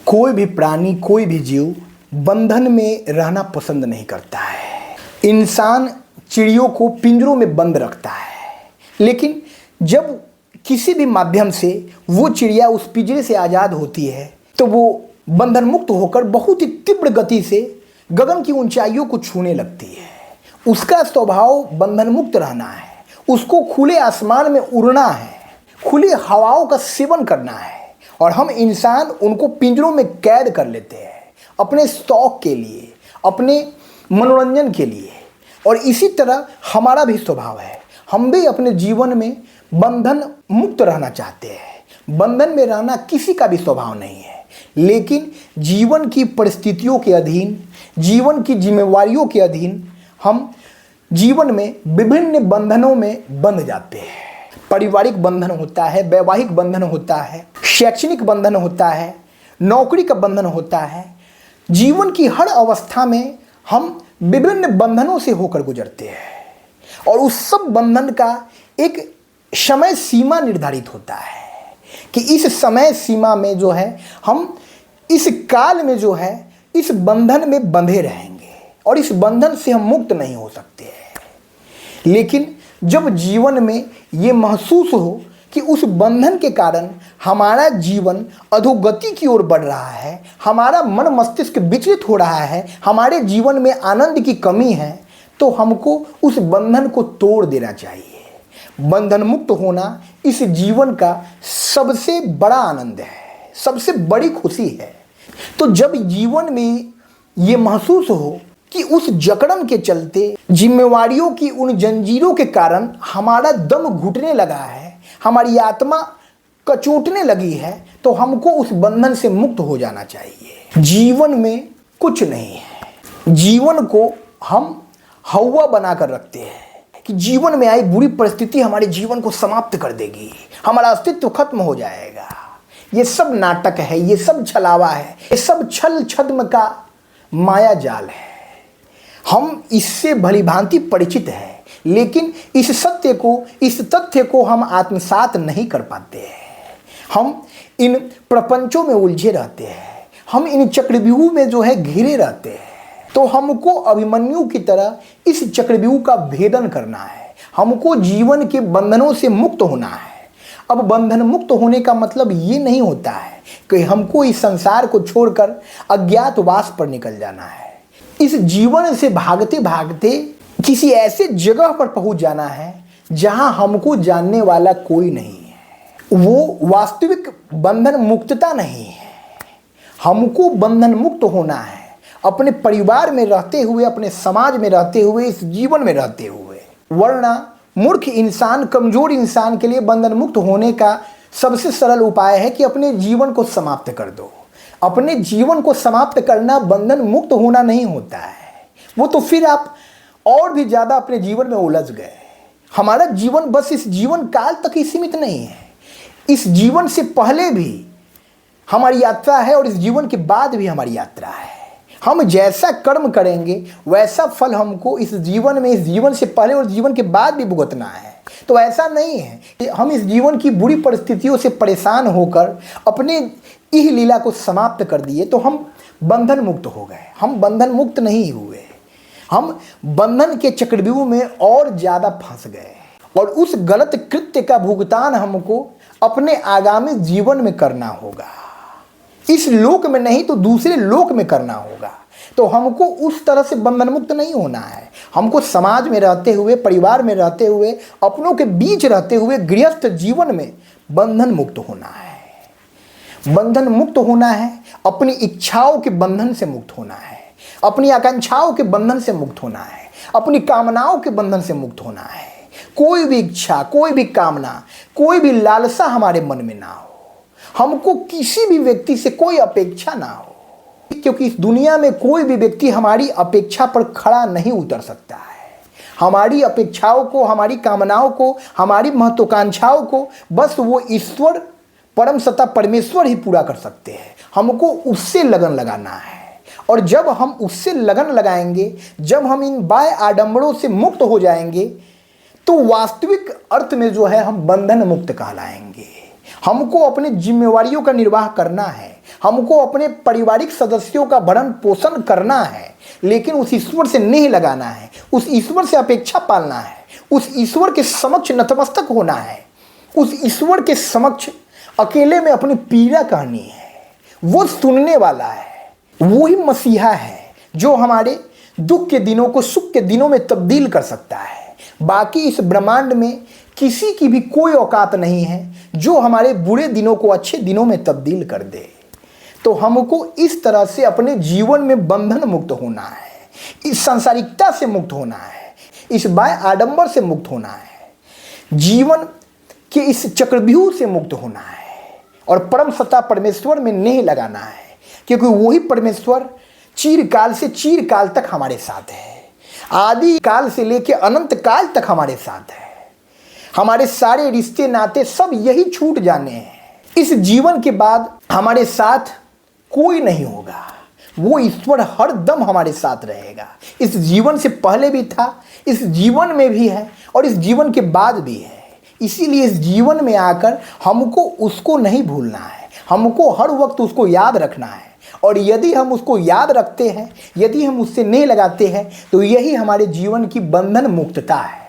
कोई भी प्राणी, कोई भी जीव बंधन में रहना पसंद नहीं करता है। इंसान चिड़ियों को पिंजरों में बंद रखता है, लेकिन जब किसी भी माध्यम से वो चिड़िया उस पिंजरे से आज़ाद होती है तो वो बंधन मुक्त होकर बहुत ही तीव्र गति से गगन की ऊंचाइयों को छूने लगती है। उसका स्वभाव बंधन मुक्त रहना है, उसको खुले आसमान में उड़ना है, खुली हवाओं का सेवन करना है। और हम इंसान उनको पिंजरों में कैद कर लेते हैं अपने शौक के लिए, अपने मनोरंजन के लिए। और इसी तरह हमारा भी स्वभाव है, हम भी अपने जीवन में बंधन मुक्त रहना चाहते हैं। बंधन में रहना किसी का भी स्वभाव नहीं है, लेकिन जीवन की परिस्थितियों के अधीन, जीवन की जिम्मेवारियों के अधीन हम जीवन में विभिन्न बंधनों में बंध जाते हैं। पारिवारिक बंधन होता है, वैवाहिक बंधन होता है, शैक्षणिक बंधन होता है, नौकरी का बंधन होता है। जीवन की हर अवस्था में हम विभिन्न बंधनों से होकर गुजरते हैं और उस सब बंधन का एक समय सीमा निर्धारित होता है कि इस समय सीमा में जो है हम इस काल में जो है इस बंधन में बंधे रहेंगे और इस बंधन से हम मुक्त नहीं हो सकते हैं। लेकिन जब जीवन में ये महसूस हो कि उस बंधन के कारण हमारा जीवन अधोगति की ओर बढ़ रहा है, हमारा मन मस्तिष्क विचलित हो रहा है, हमारे जीवन में आनंद की कमी है, तो हमको उस बंधन को तोड़ देना चाहिए। बंधन मुक्त होना इस जीवन का सबसे बड़ा आनंद है, सबसे बड़ी खुशी है। तो जब जीवन में ये महसूस हो कि उस जकड़न के चलते, जिम्मेवारियों की उन जंजीरों के कारण हमारा दम घुटने लगा है, हमारी आत्मा कचोटने लगी है, तो हमको उस बंधन से मुक्त हो जाना चाहिए। जीवन में कुछ नहीं है, जीवन को हम हवा बनाकर रखते हैं कि जीवन में आई बुरी परिस्थिति हमारे जीवन को समाप्त कर देगी, हमारा अस्तित्व खत्म हो जाएगा। ये सब नाटक है, ये सब छलावा है, ये सब छल छद्म का माया जाल है। हम इससे भलीभांति परिचित हैं, लेकिन इस सत्य को, इस तथ्य को हम आत्मसात नहीं कर पाते हैं। हम इन प्रपंचों में उलझे रहते हैं, हम इन चक्रव्यूह में जो है घिरे रहते हैं। तो हमको अभिमन्यु की तरह इस चक्रव्यूह का भेदन करना है, हमको जीवन के बंधनों से मुक्त होना है। अब बंधन मुक्त होने का मतलब ये नहीं होता है कि हमको इस संसार को छोड़कर अज्ञातवास पर निकल जाना है। इस जीवन से भागते भागते किसी ऐसे जगह पर पहुंच जाना है जहां हमको जानने वाला कोई नहीं है। वो वास्तविक बंधन मुक्तता नहीं है। हमको बंधन मुक्त होना है अपने परिवार में रहते हुए, अपने समाज में रहते हुए, इस जीवन में रहते हुए। वरना मूर्ख इंसान, कमजोर इंसान के लिए बंधन मुक्त होने का सबसे सरल उपाय है कि अपने जीवन को समाप्त कर दो। अपने जीवन को समाप्त करना बंधन मुक्त होना नहीं होता है, वो तो फिर आप और भी ज़्यादा अपने जीवन में उलझ गए। हमारा जीवन बस इस जीवन काल तक ही सीमित नहीं है, इस जीवन से पहले भी हमारी यात्रा है और इस जीवन के बाद भी हमारी यात्रा है। हम जैसा कर्म करेंगे वैसा फल हमको इस जीवन में, इस जीवन से पहले और जीवन के बाद भी भुगतना है। तो ऐसा नहीं है कि हम इस जीवन की बुरी परिस्थितियों से परेशान होकर अपने इह लीला को समाप्त कर दिए तो हम बंधन मुक्त हो गए। हम बंधन मुक्त नहीं हुए, हम बंधन के चक्रव्यूह में और ज़्यादा फंस गए और उस गलत कृत्य का भुगतान हमको अपने आगामी जीवन में करना होगा। इस लोक में नहीं तो दूसरे लोक में करना होगा। तो हमको उस तरह से बंधन मुक्त नहीं होना है। हमको समाज में रहते हुए, परिवार में रहते हुए, अपनों के बीच रहते हुए गृहस्थ जीवन में बंधन मुक्त होना है। बंधन मुक्त होना है, अपनी इच्छाओं के बंधन से मुक्त होना है, अपनी आकांक्षाओं के बंधन से मुक्त होना है, अपनी कामनाओं के बंधन से मुक्त होना है। कोई भी इच्छा, कोई भी कामना, कोई भी लालसा हमारे मन में ना हो। हमको किसी भी व्यक्ति से कोई अपेक्षा ना हो, क्योंकि इस दुनिया में कोई भी व्यक्ति हमारी अपेक्षा पर खड़ा नहीं उतर सकता है। हमारी अपेक्षाओं को, हमारी कामनाओं को, हमारी महत्वाकांक्षाओं को बस वो ईश्वर, परम सत्ता परमेश्वर ही पूरा कर सकते हैं। हमको उससे लगन लगाना है और जब हम उससे लगन लगाएंगे, जब हम इन बाह्य आडंबरों से मुक्त हो जाएंगे, तो वास्तविक अर्थ में जो है हम बंधन मुक्त कहलाएंगे। हमको अपने जिम्मेवारियों का निर्वाह करना है, हमको अपने पारिवारिक सदस्यों का भरण पोषण करना है, लेकिन उस ईश्वर से नेह लगाना है, उस ईश्वर से अपेक्षा पालना है, उस ईश्वर के समक्ष नतमस्तक होना है, उस ईश्वर के समक्ष अकेले में अपनी पीड़ा कहनी है। वो सुनने वाला है, वही मसीहा है जो हमारे दुख के दिनों को सुख के दिनों में तब्दील कर सकता है। बाकी इस ब्रह्मांड में किसी की भी कोई औकात नहीं है जो हमारे बुरे दिनों को अच्छे दिनों में तब्दील कर दे। तो हमको इस तरह से अपने जीवन में बंधन मुक्त होना है, इस सांसारिकता से मुक्त होना है, इस बाह्य आडंबर से मुक्त होना है, जीवन के इस चक्रव्यूह से मुक्त होना है और परम सत्ता परमेश्वर में नेह लगाना है, क्योंकि वही परमेश्वर चिरकाल से चिरकाल तक हमारे साथ है, आदि काल से लेकर अनंत काल तक हमारे साथ है। हमारे सारे रिश्ते नाते सब यही छूट जाने हैं। इस जीवन के बाद हमारे साथ कोई नहीं होगा, वो ईश्वर हर दम हमारे साथ रहेगा। इस जीवन से पहले भी था, इस जीवन में भी है और इस जीवन के बाद भी है। इसीलिए इस जीवन में आकर हमको उसको नहीं भूलना है, हमको हर वक्त उसको याद रखना है। और यदि हम उसको याद रखते हैं, यदि हम उससे नेह लगाते हैं, तो यही हमारे जीवन की बंधन मुक्तता है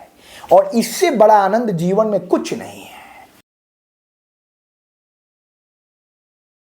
और इससे बड़ा आनंद जीवन में कुछ नहीं है।